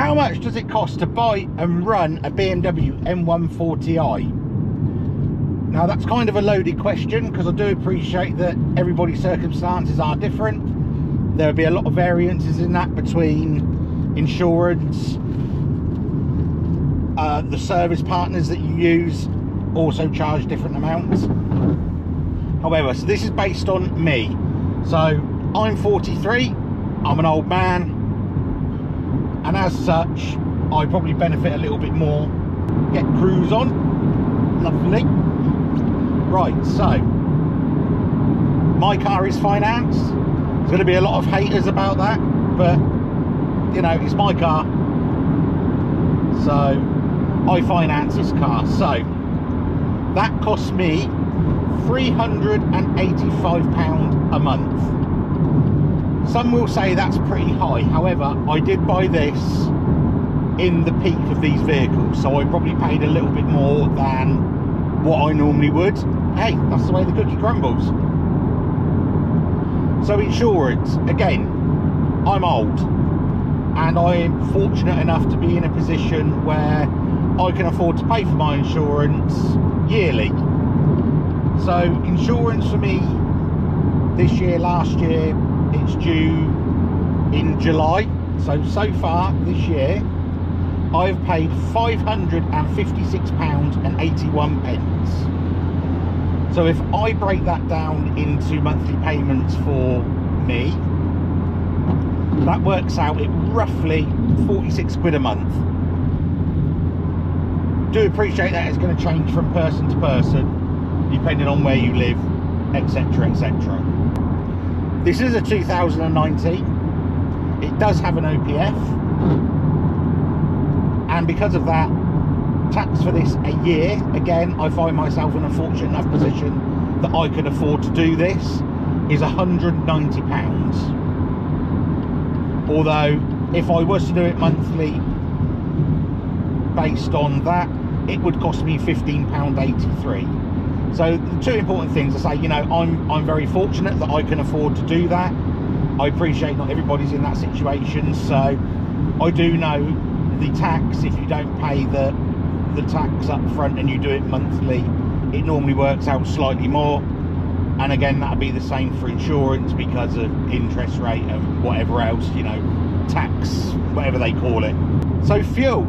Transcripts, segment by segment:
How much does it cost to buy and run a BMW M140i? Now that's kind of a loaded question, because I do appreciate that everybody's circumstances are different. There'll be a lot of variances in that between insurance, the service partners that you use also charge different amounts. However, so this is based on me. So I'm 43, I'm an old man, and as such I probably benefit a little bit more. Get cruise on, lovely. Right, so my car is financed. There's going to be a lot of haters about that, but you know, it's my car, so I finance this car. So that costs me £385 a month. Some will say that's pretty high. However, I did buy this in the peak of these vehicles, so I probably paid a little bit more than what I normally would. Hey, that's the way the cookie crumbles. So insurance, again, I'm old, and I'm fortunate enough to be in a position where I can afford to pay for my insurance yearly. So insurance for me this year, last year, it's due in July. So far this year I've paid £556.81. So if I break that down into monthly payments for me, that works out at roughly 46 quid a month. Do appreciate that it's going to change from person to person depending on where you live, etc, etc. This is a 2019. It does have an OPF, and because of that, tax for this a year, again, I find myself in a fortunate enough position that I could afford to do this, is £190. Although if I was to do it monthly based on that, it would cost me £15.83. So the two important things, I say, you know, I'm very fortunate that I can afford to do that. I appreciate not everybody's in that situation, so I do know the tax, if you don't pay the tax up front and you do it monthly, it normally works out slightly more. And again, that'll be the same for insurance because of interest rate and whatever else, you know, tax, whatever they call it. So fuel,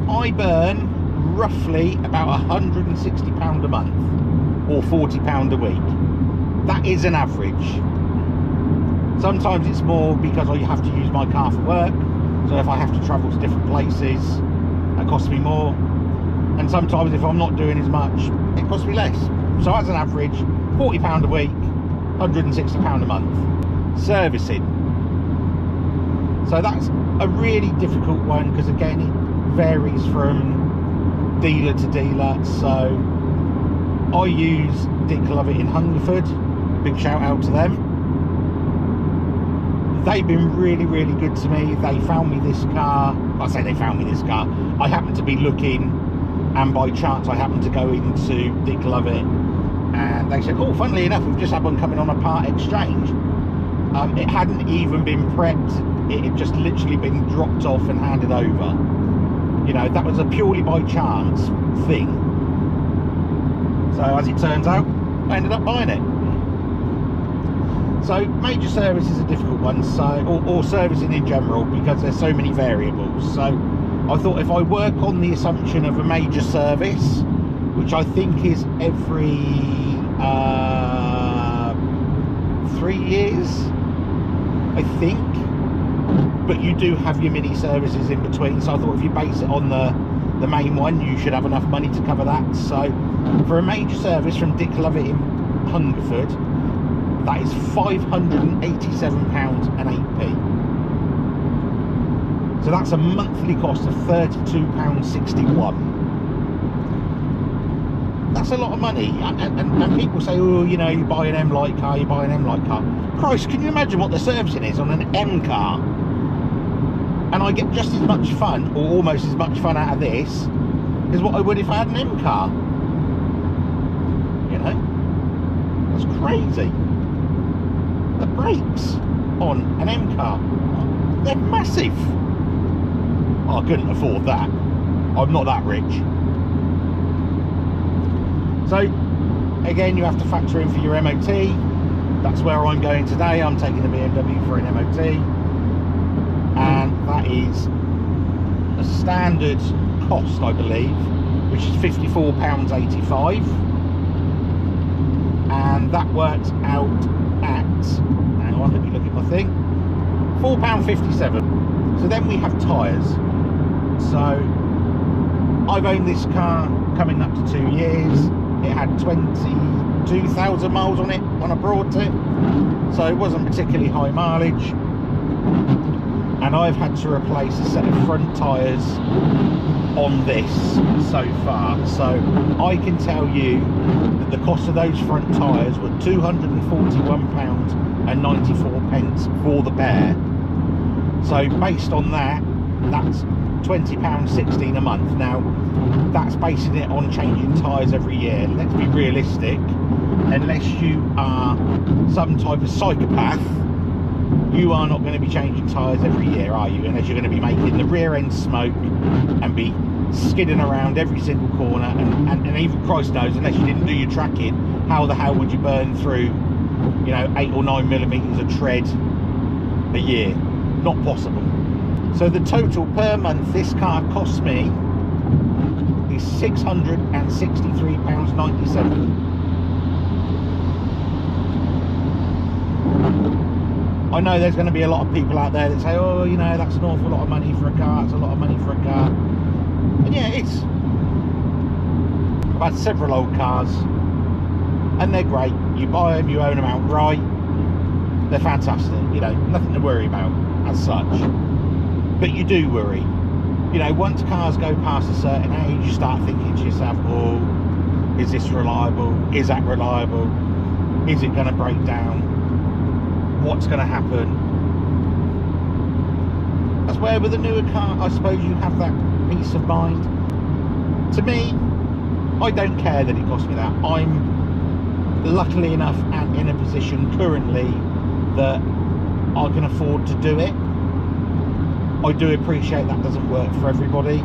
I burn roughly about £160 a month or £40 a week. That is an average. Sometimes it's more because I have to use my car for work, so if I have to travel to different places, that costs me more. And sometimes if I'm not doing as much, it costs me less. So as an average, £40 a week, £160 a month. Servicing, so that's a really difficult one, because again, it varies from dealer to dealer. So I use Dick Lovett in Hungerford, big shout out to them. They've been really, really good to me. They found me this car. I say they found me this car, I happened to be looking, and by chance I happened to go into Dick Lovett, and they said, oh, funnily enough, we've just had one coming on a part exchange. It hadn't even been prepped, it had just literally been dropped off and handed over. You know, that was a purely by chance thing. So as it turns out, I ended up buying it. So major service is a difficult one, so or servicing in general, because there's so many variables. So I thought if I work on the assumption of a major service, which I think is every 3 years, I think, but you do have your mini services in between. So I thought if you base it on the main one, you should have enough money to cover that. So for a major service from Dick Lovett in Hungerford, that is £587.08. So that's a monthly cost of £32.61. That's a lot of money, and people say, oh, you know, you buy an M-Light car, you buy an M-Light car. Christ, can you imagine what the servicing is on an M car? And I get just as much fun, or almost as much fun out of this as what I would if I had an M car. You know, that's crazy. The brakes on an M car, they're massive. I couldn't afford that. I'm not that rich. So again, you have to factor in for your MOT. That's where I'm going today. I'm taking the BMW for an MOT, and that is a standard cost, I believe, which is £54.85, and that works out at, hang on, let me look at my thing, £4.57. So then we have tyres. So I've owned this car coming up to 2 years. It had 22,000 miles on it when I brought it, so it wasn't particularly high mileage, and I've had to replace a set of front tyres on this so far. So I can tell you that the cost of those front tyres were £241.94 for the pair. So based on that, that's £20.16 a month. Now that's basing it on changing tyres every year. Let's be realistic, unless you are some type of psychopath, you are not going to be changing tyres every year, are you? Unless you're going to be making the rear end smoke and be skidding around every single corner, and even Christ knows, unless you didn't do your tracking, how the hell would you burn through, you know, 8 or 9 millimeters of tread a year? Not possible. So the total per month this car costs me is £663.97. I know there's going to be a lot of people out there that say, oh, you know, that's an awful lot of money for a car, it's a lot of money for a car. And yeah, it is. I've had several old cars, and they're great. You buy them, you own them outright. They're fantastic, you know, nothing to worry about as such. But you do worry. You know, once cars go past a certain age, you start thinking to yourself, oh, is this reliable? Is that reliable? Is it going to break down? What's going to happen? That's where with a newer car, I suppose you have that peace of mind. To me, I don't care that it cost me that. I'm luckily enough and in a position currently that I can afford to do it. I do appreciate that doesn't work for everybody,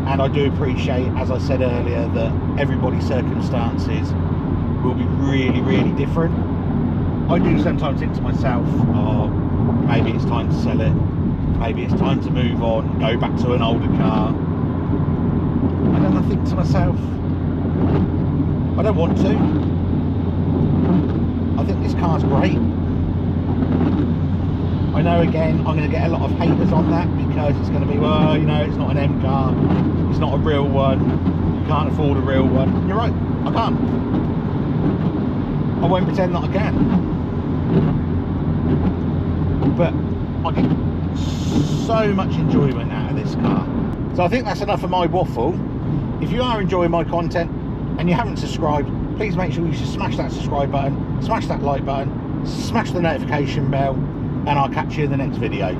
and I do appreciate, as I said earlier, that everybody's circumstances will be really, really different. I do sometimes think to myself, oh, maybe it's time to sell it, maybe it's time to move on, go back to an older car. And then I think to myself, I don't want to. I think this car's great. I know, again, I'm going to get a lot of haters on that, because it's going to be, well, you know, it's not an M car, it's not a real one, you can't afford a real one. And you're right, I can't. I won't pretend that I can. But I get so much enjoyment out of this car. So I think that's enough of my waffle. If you are enjoying my content and you haven't subscribed, please make sure you smash that subscribe button, smash that like button, smash the notification bell, and I'll catch you in the next video.